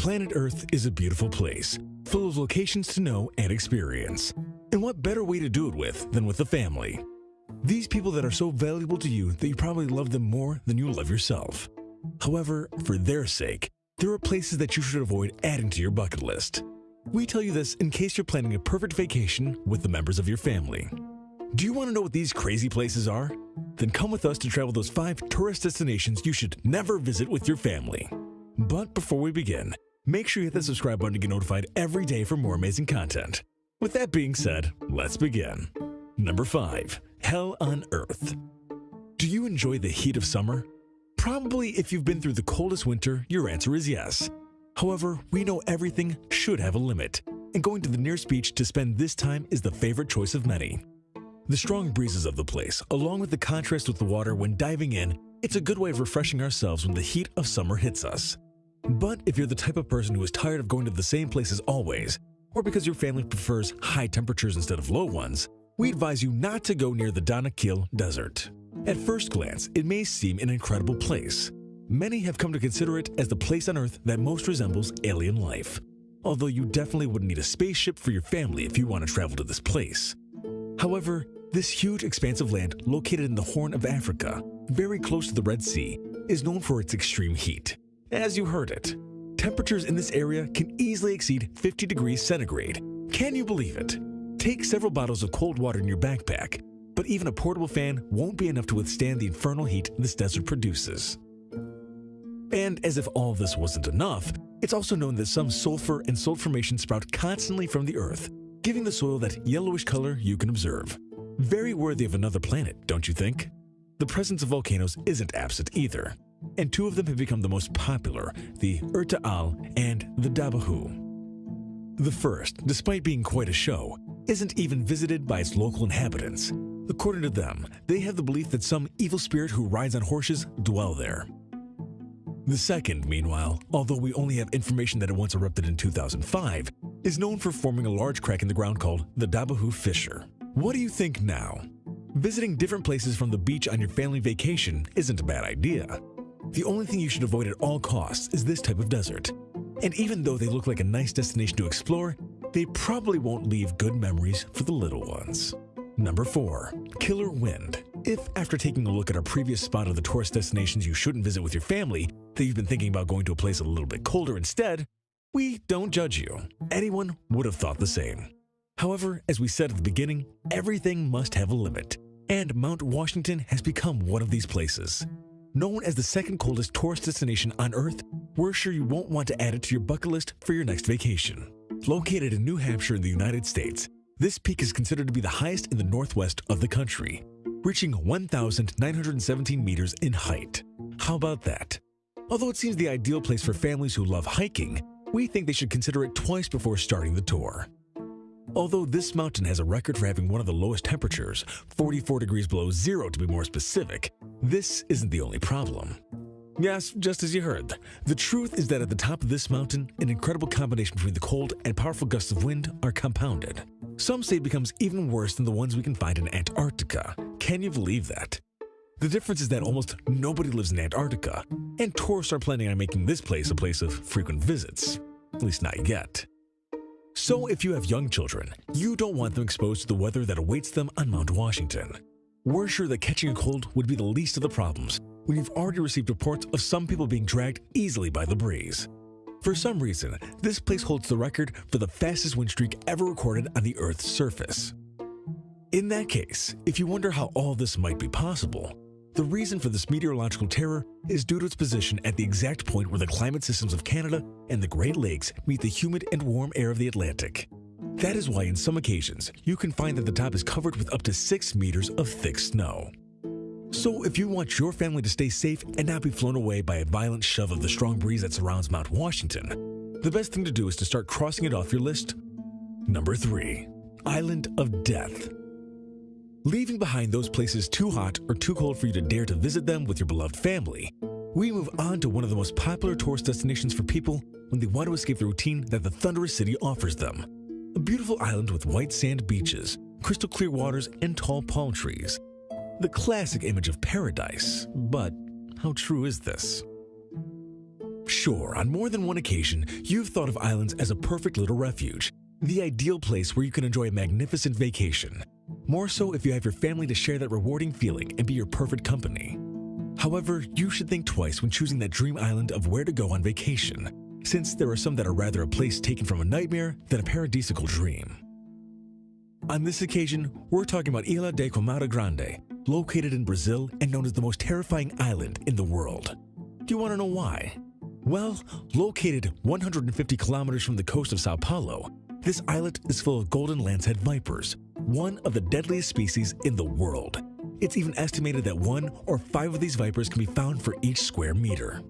Planet Earth is a beautiful place, full of locations to know and experience. And what better way to do it with than with a family? These people that are so valuable to you that you probably love them more than you love yourself. However, for their sake, there are places that you should avoid adding to your bucket list. We tell you this in case you're planning a perfect vacation with the members of your family. Do you want to know what these crazy places are? Then come with us to travel those 5 tourist destinations you should never visit with your family. But before we begin, make sure you hit the subscribe button to get notified every day for more amazing content. With that being said, let's begin. Number 5. Hell on Earth. Do you enjoy the heat of summer? Probably if you've been through the coldest winter, your answer is yes. However, we know everything should have a limit, and going to the nearest beach to spend this time is the favorite choice of many. The strong breezes of the place, along with the contrast with the water when diving in, it's a good way of refreshing ourselves when the heat of summer hits us. But if you're the type of person who is tired of going to the same places always, or because your family prefers high temperatures instead of low ones, we advise you not to go near the Danakil Desert. At first glance, it may seem an incredible place. Many have come to consider it as the place on Earth that most resembles alien life, although you definitely wouldn't need a spaceship for your family if you want to travel to this place. However, this huge expanse of land located in the Horn of Africa, very close to the Red Sea, is known for its extreme heat. As you heard it, temperatures in this area can easily exceed 50 degrees centigrade. Can you believe it? Take several bottles of cold water in your backpack, but even a portable fan won't be enough to withstand the infernal heat this desert produces. And as if all this wasn't enough, it's also known that some sulfur and salt formations sprout constantly from the earth, giving the soil that yellowish color you can observe. Very worthy of another planet, don't you think? The presence of volcanoes isn't absent either, and 2 of them have become the most popular, the Erta Al and the Dabahu. The first, despite being quite a show, isn't even visited by its local inhabitants. According to them, they have the belief that some evil spirit who rides on horses dwell there. The second, meanwhile, although we only have information that it once erupted in 2005, is known for forming a large crack in the ground called the Dabahu Fissure. What do you think now? Visiting different places from the beach on your family vacation isn't a bad idea. The only thing you should avoid at all costs is this type of desert. And even though they look like a nice destination to explore, they probably won't leave good memories for the little ones. Number 4. Killer Wind. If after taking a look at our previous spot of the tourist destinations you shouldn't visit with your family, that you've been thinking about going to a place a little bit colder instead, we don't judge you. Anyone would have thought the same. However, as we said at the beginning, everything must have a limit, and Mount Washington has become one of these places. Known as the second coldest tourist destination on Earth, we're sure you won't want to add it to your bucket list for your next vacation. Located in New Hampshire in the United States, this peak is considered to be the highest in the northwest of the country, reaching 1,917 meters in height. How about that? Although it seems the ideal place for families who love hiking, we think they should consider it twice before starting the tour. Although this mountain has a record for having one of the lowest temperatures, 44 degrees below zero to be more specific, this isn't the only problem. Yes, just as you heard, the truth is that at the top of this mountain, an incredible combination between the cold and powerful gusts of wind are compounded. Some say it becomes even worse than the ones we can find in Antarctica. Can you believe that? The difference is that almost nobody lives in Antarctica, and tourists are planning on making this place a place of frequent visits. At least not yet. So if you have young children, you don't want them exposed to the weather that awaits them on Mount Washington. We're sure that catching a cold would be the least of the problems when you've already received reports of some people being dragged easily by the breeze. For some reason, this place holds the record for the fastest wind streak ever recorded on the Earth's surface. In that case, if you wonder how all this might be possible, the reason for this meteorological terror is due to its position at the exact point where the climate systems of Canada and the Great Lakes meet the humid and warm air of the Atlantic. That is why in some occasions, you can find that the top is covered with up to 6 meters of thick snow. So if you want your family to stay safe and not be flown away by a violent shove of the strong breeze that surrounds Mount Washington, the best thing to do is to start crossing it off your list. Number 3. Island of Death. Leaving behind those places too hot or too cold for you to dare to visit them with your beloved family, we move on to one of the most popular tourist destinations for people when they want to escape the routine that the thunderous city offers them. A beautiful island with white sand beaches, crystal clear waters, and tall palm trees. The classic image of paradise, but how true is this? Sure, on more than one occasion, you've thought of islands as a perfect little refuge, the ideal place where you can enjoy a magnificent vacation. More so if you have your family to share that rewarding feeling and be your perfect company. However, you should think twice when choosing that dream island of where to go on vacation, since there are some that are rather a place taken from a nightmare than a paradisical dream. On this occasion, we're talking about Ilha de Queimada Grande, located in Brazil and known as the most terrifying island in the world. Do you want to know why? Well, located 150 kilometers from the coast of Sao Paulo, this islet is full of golden lancehead vipers, one of the deadliest species in the world. It's even estimated that 1 or 5 of these vipers can be found for each square meter.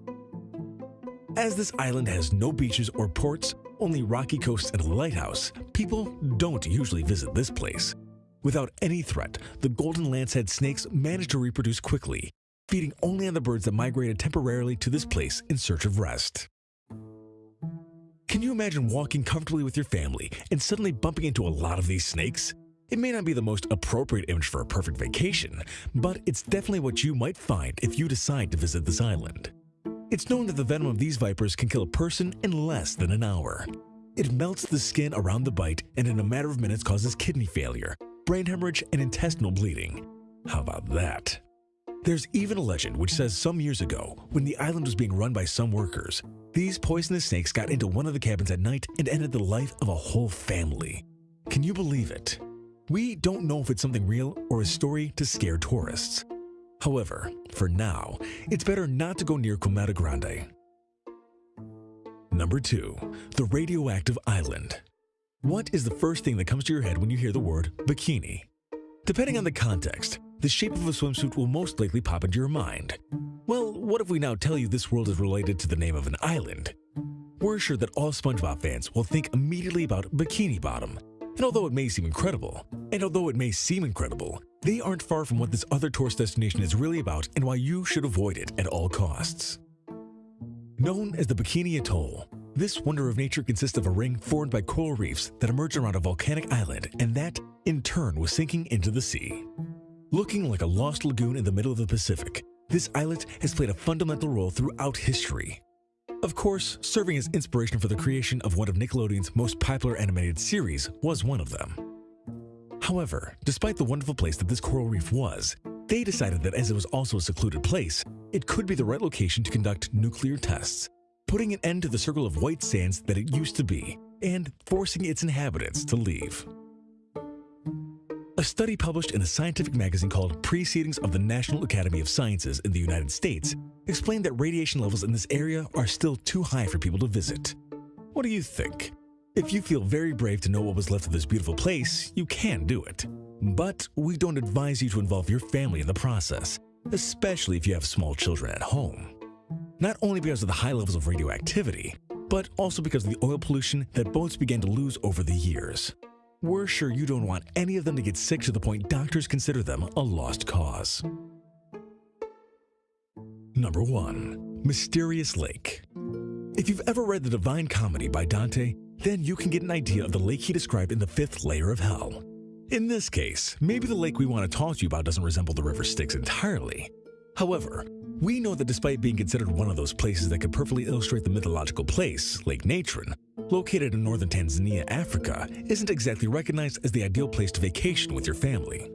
As this island has no beaches or ports, only rocky coasts and a lighthouse, people don't usually visit this place. Without any threat, the golden lancehead snakes manage to reproduce quickly, feeding only on the birds that migrated temporarily to this place in search of rest. Can you imagine walking comfortably with your family and suddenly bumping into a lot of these snakes? It may not be the most appropriate image for a perfect vacation, but it's definitely what you might find if you decide to visit this island. It's known that the venom of these vipers can kill a person in less than an hour. It melts the skin around the bite and in a matter of minutes causes kidney failure, brain hemorrhage, and intestinal bleeding. How about that? There's even a legend which says some years ago, when the island was being run by some workers, these poisonous snakes got into one of the cabins at night and ended the life of a whole family. Can you believe it? We don't know if it's something real or a story to scare tourists. However, for now, it's better not to go near Queimada Grande. Number 2. The radioactive island. What is the first thing that comes to your head when you hear the word bikini? Depending on the context, the shape of a swimsuit will most likely pop into your mind. Well, what if we now tell you this world is related to the name of an island? We're sure that all SpongeBob fans will think immediately about Bikini Bottom. And although it may seem incredible, they aren't far from what this other tourist destination is really about and why you should avoid it at all costs. Known as the Bikini Atoll, this wonder of nature consists of a ring formed by coral reefs that emerged around a volcanic island and that, in turn, was sinking into the sea. Looking like a lost lagoon in the middle of the Pacific, this islet has played a fundamental role throughout history. Of course, serving as inspiration for the creation of one of Nickelodeon's most popular animated series was one of them. However, despite the wonderful place that this coral reef was, they decided that as it was also a secluded place, it could be the right location to conduct nuclear tests, putting an end to the circle of white sands that it used to be, and forcing its inhabitants to leave. A study published in a scientific magazine called Proceedings of the National Academy of Sciences in the United States explained that radiation levels in this area are still too high for people to visit. What do you think? If you feel very brave to know what was left of this beautiful place, you can do it. But we don't advise you to involve your family in the process, especially if you have small children at home. Not only because of the high levels of radioactivity, but also because of the oil pollution that boats began to lose over the years. We're sure you don't want any of them to get sick to the point doctors consider them a lost cause. Number 1. Mysterious Lake. If you've ever read the Divine Comedy by Dante, then you can get an idea of the lake he described in the 5th layer of hell. In this case, maybe the lake we want to talk to you about doesn't resemble the river Styx entirely. However, we know that despite being considered one of those places that could perfectly illustrate the mythological place, Lake Natron, located in northern Tanzania, Africa, isn't exactly recognized as the ideal place to vacation with your family.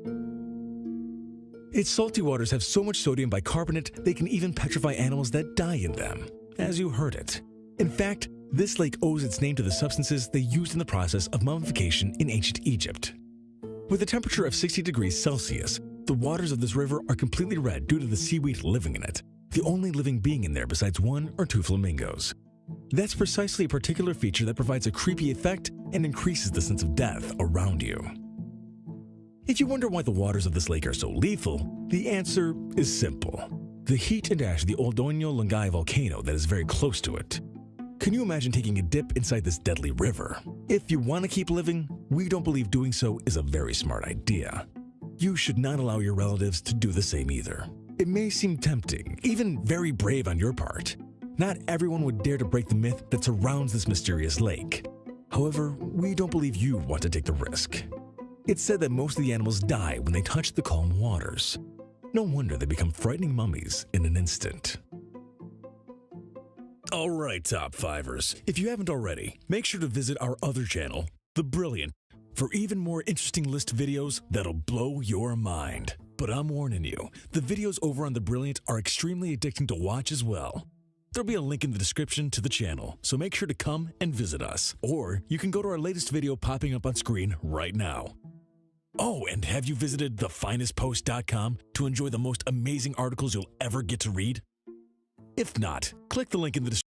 Its salty waters have so much sodium bicarbonate they can even petrify animals that die in them, as you heard it. In fact, this lake owes its name to the substances they used in the process of mummification in ancient Egypt. With a temperature of 60 degrees Celsius, the waters of this river are completely red due to the seaweed living in it, the only living being in there besides 1 or 2 flamingos. That's precisely a particular feature that provides a creepy effect and increases the sense of death around you. If you wonder why the waters of this lake are so lethal, the answer is simple. The heat and ash of the Oldonyo Lungai volcano that is very close to it. Can you imagine taking a dip inside this deadly river? If you want to keep living, we don't believe doing so is a very smart idea. You should not allow your relatives to do the same either. It may seem tempting, even very brave on your part. Not everyone would dare to break the myth that surrounds this mysterious lake. However, we don't believe you want to take the risk. It's said that most of the animals die when they touch the calm waters. No wonder they become frightening mummies in an instant. All right, Top Fivers. If you haven't already, make sure to visit our other channel, The Brilliant, for even more interesting list videos that'll blow your mind. But I'm warning you, the videos over on The Brilliant are extremely addicting to watch as well. There'll be a link in the description to the channel, so make sure to come and visit us. Or you can go to our latest video popping up on screen right now. Oh, and have you visited thefinestpost.com to enjoy the most amazing articles you'll ever get to read? If not, click the link in the description